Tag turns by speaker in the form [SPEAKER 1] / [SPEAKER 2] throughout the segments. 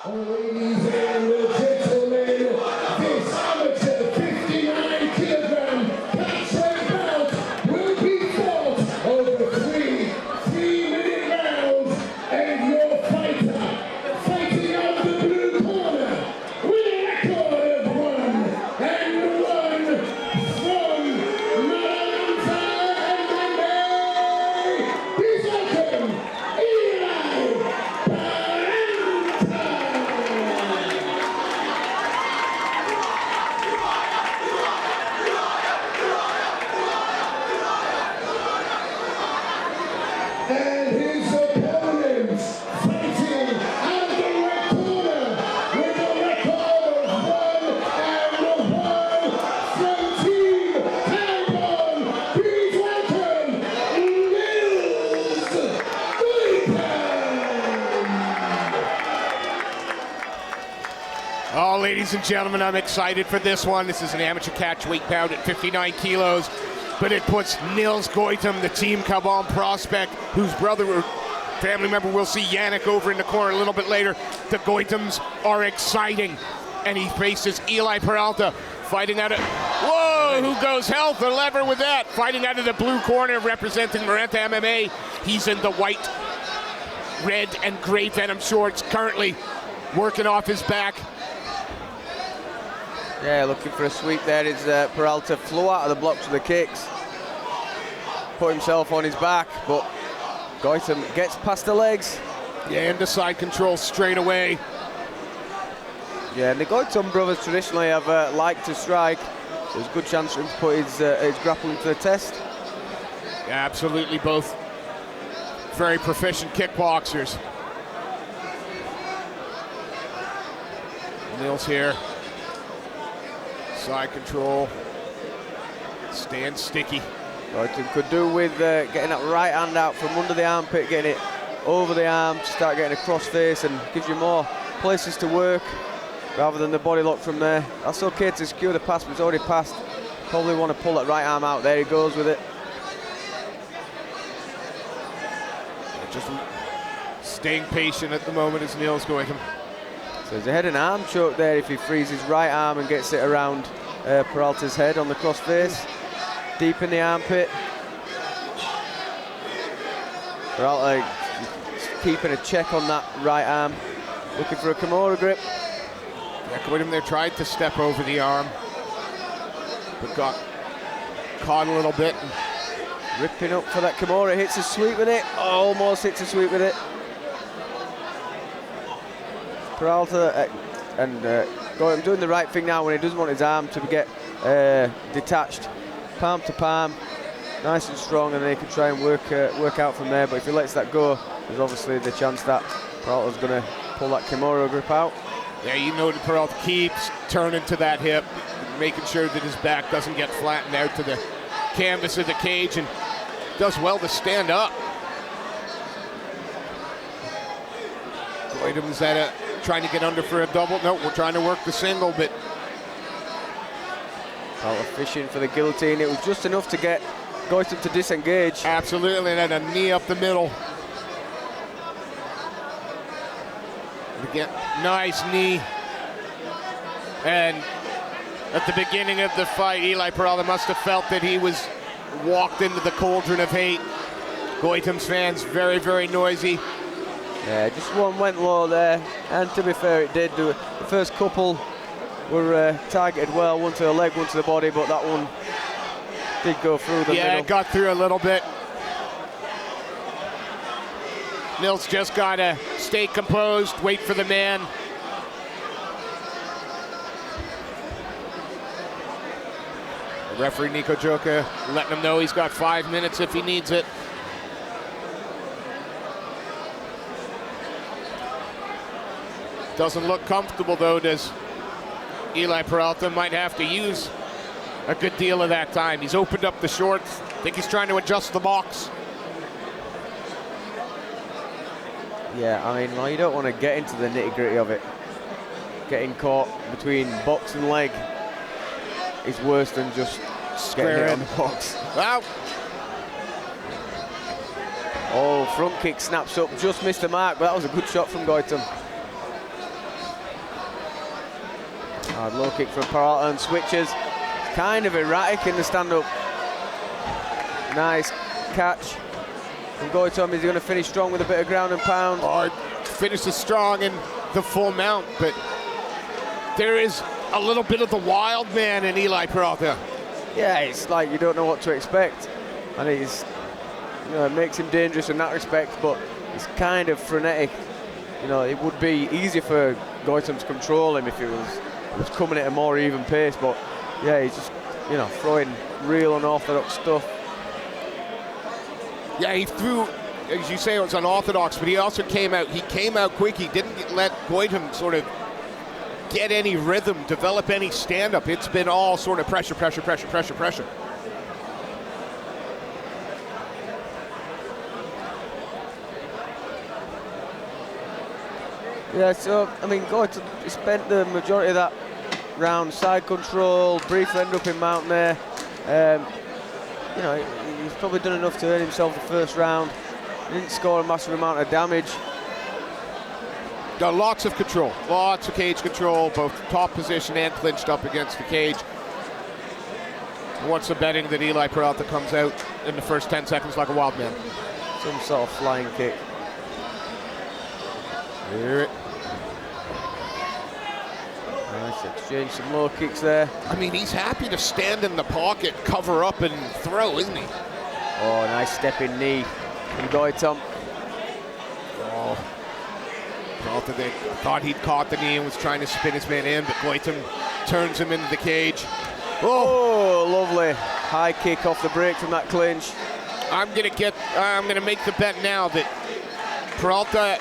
[SPEAKER 1] Ladies and gentlemen, this amateur 59-kilogram catchweight bout will be fought over three-minute rounds, and your fighter, fighting out the blue corner, with a record of 1-1 from Maranatha, and please welcome Eli Peralta. And his opponents, fighting out of the red corner with a record of 1-1 from Team Kaobon. Please welcome Nils Goitom.
[SPEAKER 2] Oh, ladies and gentlemen, I'm excited for this one. This is an amateur catchweight bout at 59 kilos, but it puts Nils Goitom, the Team Kaobon prospect, whose brother or family member we'll see Yannick over in the corner a little bit later. The Goitoms are exciting, and he faces Eli Peralta, fighting out of, whoa, who goes hell for lever with that, fighting out of the blue corner, representing Maranatha MMA. He's in the white, red, and gray Venom shorts, currently working off his back.
[SPEAKER 3] Yeah, looking for a sweep there is Peralta. Flew out of the blocks with the kicks. Put himself on his back, but Goitom gets past the legs.
[SPEAKER 2] Yeah, into side control straight away.
[SPEAKER 3] Yeah, and the Goitom brothers traditionally have liked to strike. So there's a good chance for him to put his grappling to the test.
[SPEAKER 2] Yeah, absolutely, both very proficient kickboxers. Nils here. Side control. Stand sticky.
[SPEAKER 3] Goitom could do with getting that right hand out from under the armpit, getting it over the arm to start getting a cross face, and gives you more places to work rather than the body lock from there. That's okay to secure the pass, but it's already passed. Probably want to pull that right arm out. There he goes with it.
[SPEAKER 2] Just staying patient at the moment is Nils Goitom.
[SPEAKER 3] So there's a head and arm choke there if he frees his right arm and gets it around Peralta's head on the cross face. Deep in the armpit. Peralta keeping a check on that right arm. Looking for a Kimura grip.
[SPEAKER 2] Yeah, Goitom there tried to step over the arm, but got caught a little bit.
[SPEAKER 3] Ripping up for that Kimura, hits a sweep with it. Almost hits a sweep with it. Peralta and Goitom doing the right thing now when he doesn't want his arm to get detached. Palm to palm, nice and strong, and then he can try and work out from there. But if he lets that go, there's obviously the chance that Peralta's going to pull that Kimura grip out.
[SPEAKER 2] Yeah, you know that Peralta keeps turning to that hip, making sure that his back doesn't get flattened out to the canvas of the cage, and does well to stand up. Goitom's trying to get under for a double. No, we're trying to work the single, but
[SPEAKER 3] Peralta fishing for the guillotine. It was just enough to get Goitom to disengage.
[SPEAKER 2] Absolutely, and then a knee up the middle. And again, nice knee. And at the beginning of the fight, Eli Peralta must have felt that he was walked into the cauldron of hate. Goitom's fans very, very noisy.
[SPEAKER 3] Yeah, just one went low there, and to be fair, it did. The first couple were targeted well, one to the leg, one to the body, but that one did go through the middle.
[SPEAKER 2] Yeah, it got through a little bit. Nils just gotta stay composed, wait for the man. The referee Nico Joka letting him know he's got 5 minutes if he needs it. Doesn't look comfortable though, does Eli Peralta? Might have to use a good deal of that time. He's opened up the shorts. I think he's trying to adjust the box.
[SPEAKER 3] Yeah, I mean, well, you don't want to get into the nitty-gritty of it. Getting caught between box and leg is worse than just getting hit on the box.
[SPEAKER 2] Wow.
[SPEAKER 3] Oh, front kick snaps up, just missed the mark, but that was a good shot from Goitom. Hard low kick from Peralta and switches. Kind of erratic in the stand-up. Nice catch from Goitom. Is he going to finish strong with a bit of ground and pound?
[SPEAKER 2] Or finishes strong in the full mount, but there is a little bit of the wild man in Eli Peralta.
[SPEAKER 3] Yeah, it's like you don't know what to expect, and he's, you know, it makes him dangerous in that respect, but it's kind of frenetic. You know, it would be easier for Goitom to control him if he was coming at a more even pace, but yeah, he's just, you know, throwing real unorthodox stuff.
[SPEAKER 2] Yeah, he threw, as you say, it was unorthodox, but he also came out quick. He didn't let Goitom sort of get any rhythm, develop any stand-up. It's been all sort of pressure.
[SPEAKER 3] Yeah, so, I mean, Goitom spent the majority of that round side control, brief end up in mount there. You know, he's probably done enough to earn himself the first round. He didn't score a massive amount of damage.
[SPEAKER 2] Got lots of control, lots of cage control, both top position and clinched up against the cage. What's the betting that Eli Peralta comes out in the first 10 seconds like a wild man?
[SPEAKER 3] Some sort of flying kick.
[SPEAKER 2] Hear it.
[SPEAKER 3] Nice exchange, some low kicks there.
[SPEAKER 2] I mean, he's happy to stand in the pocket, cover up and throw, isn't he?
[SPEAKER 3] Oh, nice stepping knee from Goitom.
[SPEAKER 2] Oh. Peralta thought he'd caught the knee and was trying to spin his man in, but Goitom turns him into the cage.
[SPEAKER 3] Oh, lovely. High kick off the break from that clinch.
[SPEAKER 2] I'm gonna make the bet now that Peralta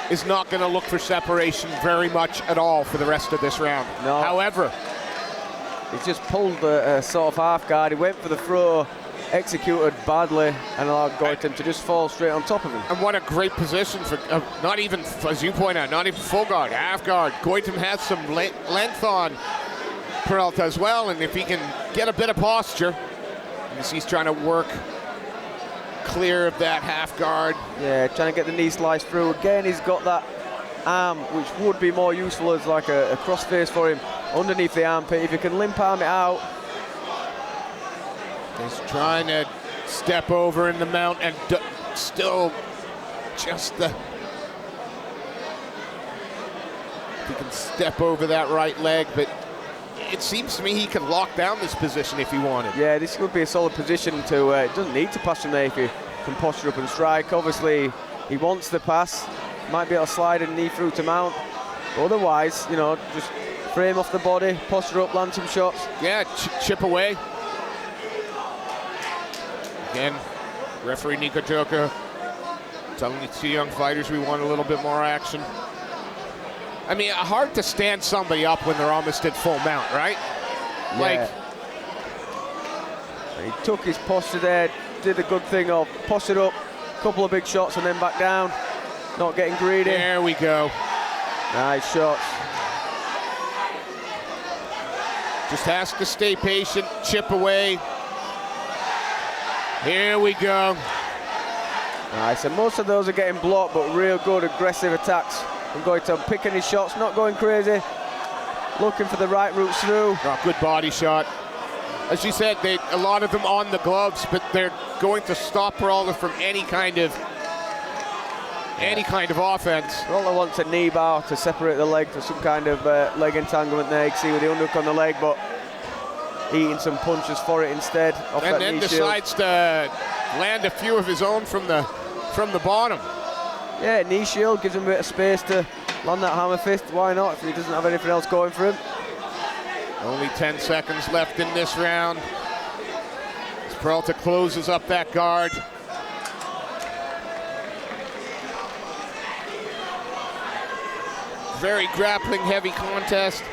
[SPEAKER 2] is not going to look for separation very much at all for the rest of this round.
[SPEAKER 3] No.
[SPEAKER 2] However,
[SPEAKER 3] he's just pulled the sort of half guard. He went for the throw, executed badly, and allowed Goitom to just fall straight on top of him.
[SPEAKER 2] And what a great position for, not even, as you point out, not even full guard, half guard. Goitom has some length on Peralta as well, and if he can get a bit of posture, he's trying to work clear of that half guard.
[SPEAKER 3] Yeah, trying to get the knee sliced through. Again, he's got that arm, which would be more useful as like a crossface for him underneath the armpit. If you can limp arm it out.
[SPEAKER 2] He's trying to step over in the mount and still just the... If he can step over that right leg, but it seems to me he can lock down this position if he wanted.
[SPEAKER 3] Yeah, this would be a solid position to, it doesn't need to pass him there if you can posture up and strike. Obviously, he wants the pass, might be able to slide a knee through to mount. Otherwise, you know, just frame off the body, posture up, land some shots.
[SPEAKER 2] Yeah, chip away. Again, referee Nico Joka telling the two young fighters we want a little bit more action. I mean, hard to stand somebody up when they're almost at full mount, right?
[SPEAKER 3] Yeah.
[SPEAKER 2] Like,
[SPEAKER 3] he took his posture there, did the good thing of postured up, couple of big shots and then back down, not getting greedy.
[SPEAKER 2] There we go.
[SPEAKER 3] Nice shots.
[SPEAKER 2] Just has to stay patient, chip away. Here we go.
[SPEAKER 3] Nice, and most of those are getting blocked, but real good aggressive attacks from Goitom, picking his shots, not going crazy, looking for the right routes through.
[SPEAKER 2] Oh, good body shot. As you said, a lot of them on the gloves, but they're going to stop Peralta from any kind of offense.
[SPEAKER 3] Peralta wants a knee bar to separate the leg for some kind of leg entanglement there. You can see with the underhook on the leg, but eating some punches for it instead. Off
[SPEAKER 2] And
[SPEAKER 3] that
[SPEAKER 2] then
[SPEAKER 3] knee
[SPEAKER 2] decides to land a few of his own from the bottom.
[SPEAKER 3] Yeah, knee shield gives him a bit of space to land that hammer fist. Why not if he doesn't have anything else going for him?
[SPEAKER 2] Only 10 seconds left in this round. As Peralta closes up that guard. Very grappling heavy contest.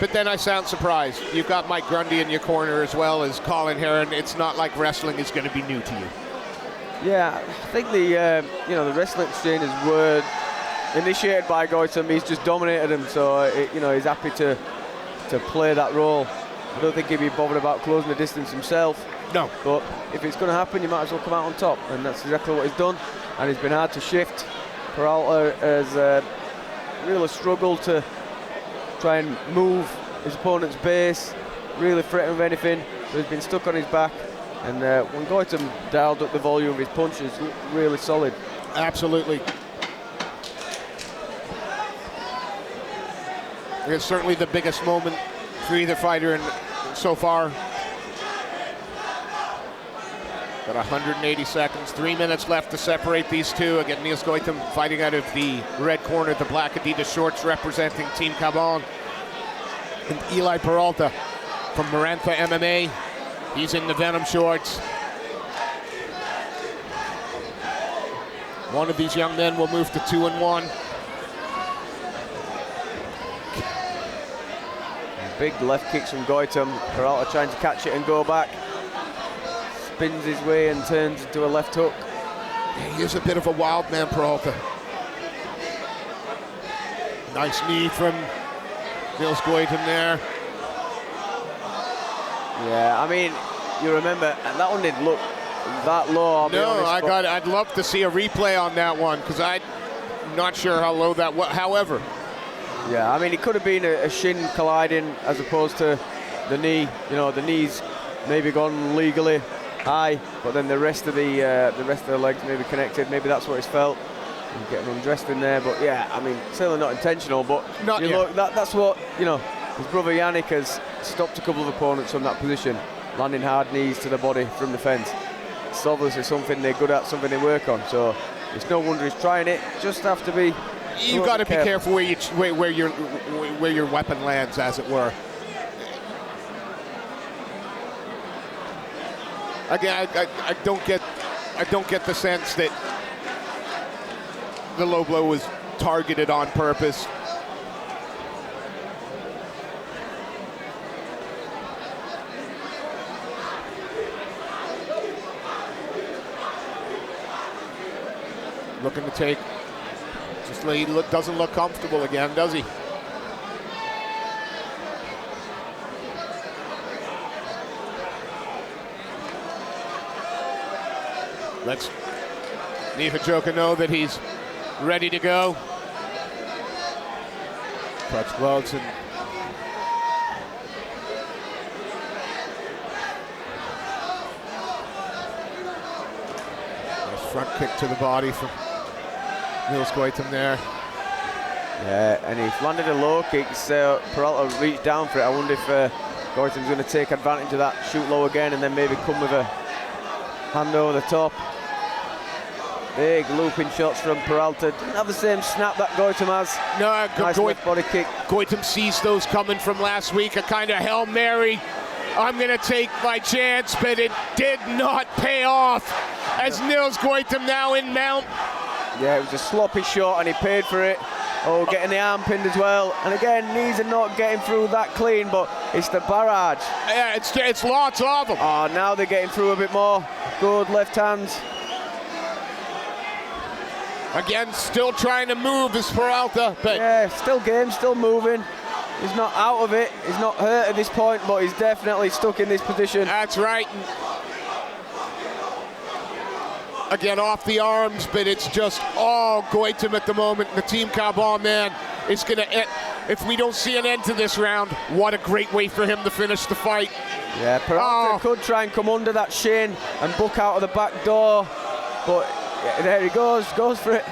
[SPEAKER 2] But then I sound surprised. You've got Mike Grundy in your corner as well as Colin Heron. It's not like wrestling is going to be new to you.
[SPEAKER 3] Yeah, I think the the wrestling exchanges were initiated by Goitom. He's just dominated him, so he's happy to play that role. I don't think he'd be bothered about closing the distance himself.
[SPEAKER 2] No.
[SPEAKER 3] But if it's going to happen, you might as well come out on top, and that's exactly what he's done. And it's been hard to shift. Peralta has really struggled to try and move his opponent's base, really threaten with anything. So he's been stuck on his back. And when Goitom dialed up the volume of his punches, really solid.
[SPEAKER 2] Absolutely. It's certainly the biggest moment for either fighter so far. Got 180 seconds, 3 minutes left to separate these two. Again, Nils Goitom fighting out of the red corner, the black Adidas shorts representing Team Kaobon. And Eli Peralta from Maranatha MMA. He's in the Venom shorts. One of these young men will move to 2-1.
[SPEAKER 3] Big left kicks from Goitom. Peralta trying to catch it and go back. Spins his way and turns into a left hook.
[SPEAKER 2] He is a bit of a wild man, Peralta. Nice knee from Nils Goitom there.
[SPEAKER 3] Yeah, I mean, you remember, that one didn't look that low. I'll be honest,
[SPEAKER 2] I'd love to see a replay on that one because I'm not sure how low that was. However,
[SPEAKER 3] yeah, I mean, it could have been a shin colliding as opposed to the knee. You know, the knee's maybe gone legally high, but then the rest of the legs maybe connected. Maybe that's what it's felt. He's getting undressed in there, but yeah, I mean, certainly not intentional. But look, that's what, you know, his brother Yannick has stopped a couple of opponents from that position, landing hard knees to the body from the fence. It's obviously something they're good at, something they work on. So it's no wonder he's trying it. Just have to be.
[SPEAKER 2] You've got to be careful where your weapon lands, as it were. Again, I don't get the sense that the low blow was targeted on purpose. Looking to take. He doesn't look comfortable again, does he? Let's Nihajoka know that he's ready to go. Touch gloves and nice front kick to the body from Nils Goitom there.
[SPEAKER 3] Yeah, and he's landed a low kick, so Peralta reached down for it. I wonder if Goitom's going to take advantage of that, shoot low again, and then maybe come with a hand over the top. Big looping shots from Peralta. Didn't have the same snap that Goitom has.
[SPEAKER 2] No,
[SPEAKER 3] nice left body kick.
[SPEAKER 2] Goitom sees those coming from last week, a kind of Hail Mary. I'm going to take my chance, but it did not pay off as Nils Goitom now in mount.
[SPEAKER 3] Yeah, it was a sloppy shot and he paid for it. Oh, getting the arm pinned as well. And again, knees are not getting through that clean, but it's the barrage.
[SPEAKER 2] Yeah, it's lots of them.
[SPEAKER 3] Oh, now they're getting through a bit more. Good left hand.
[SPEAKER 2] Again, still trying to move is Peralta, but
[SPEAKER 3] yeah, still game, still moving. He's not out of it. He's not hurt at this point, but he's definitely stuck in this position.
[SPEAKER 2] That's right. Again, off the arms, but it's just all Goitom at the moment. The Team Kaobon, man, it's going to, if we don't see an end to this round, what a great way for him to finish the fight.
[SPEAKER 3] Yeah, Peralta could try and come under that shin and book out of the back door, but yeah, there he goes for it.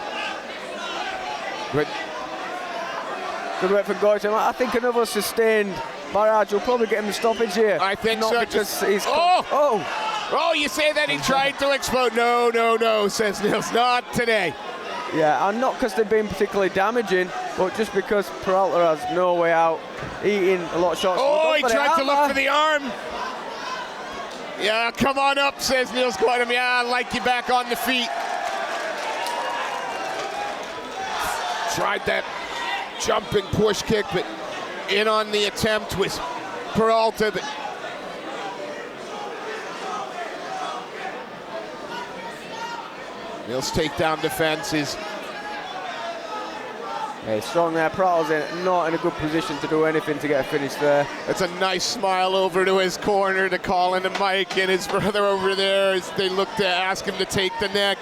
[SPEAKER 3] Good work for Goitom. I think another sustained barrage will probably get him the stoppage here.
[SPEAKER 2] I think
[SPEAKER 3] not
[SPEAKER 2] so.
[SPEAKER 3] Because he's
[SPEAKER 2] Oh, you say that he tried to explode. No, says Nils, not today.
[SPEAKER 3] Yeah, and not because they've been particularly damaging, but just because Peralta has no way out, eating a lot of shots.
[SPEAKER 2] Oh, he tried to look for the arm. Yeah, come on up, says Nils Goitom. Yeah, I like you back on the feet. Tried that jumping push kick, but in on the attempt was Peralta. But Nils' takedown defense is.
[SPEAKER 3] Yeah, he's strong there. Peralta's not in a good position to do anything to get a finish there.
[SPEAKER 2] It's a nice smile over to his corner to call in to Mike and his brother over there as they look to ask him to take the neck.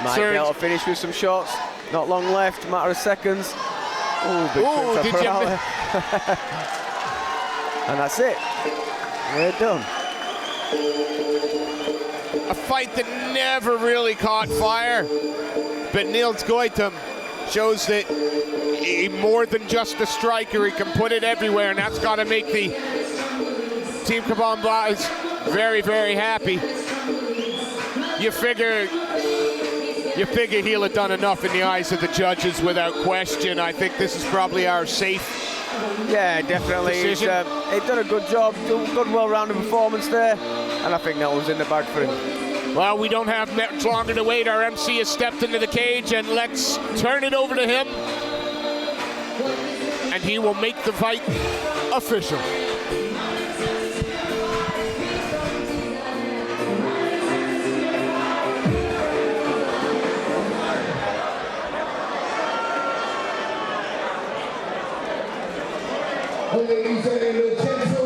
[SPEAKER 3] Might be able to finish with some shots. Not long left, matter of seconds. Big
[SPEAKER 2] Ooh,
[SPEAKER 3] swing
[SPEAKER 2] did
[SPEAKER 3] for
[SPEAKER 2] you-
[SPEAKER 3] Peralta. And that's it. They're done.
[SPEAKER 2] A fight that never really caught fire, but Nils Goitom shows that he more than just a striker, he can put it everywhere, and that's got to make the Team Kaobon guys very, very happy. You figure he'll have done enough in the eyes of the judges without question. I think this is probably our safe.
[SPEAKER 3] Yeah, definitely. He's
[SPEAKER 2] Decision.
[SPEAKER 3] done a good job, good well-rounded performance there, and I think that was in the bag for him.
[SPEAKER 2] Well, we don't have much longer to wait. Our MC has stepped into the cage, and let's turn it over to him. And he will make the fight official.
[SPEAKER 1] Ladies and gentlemen.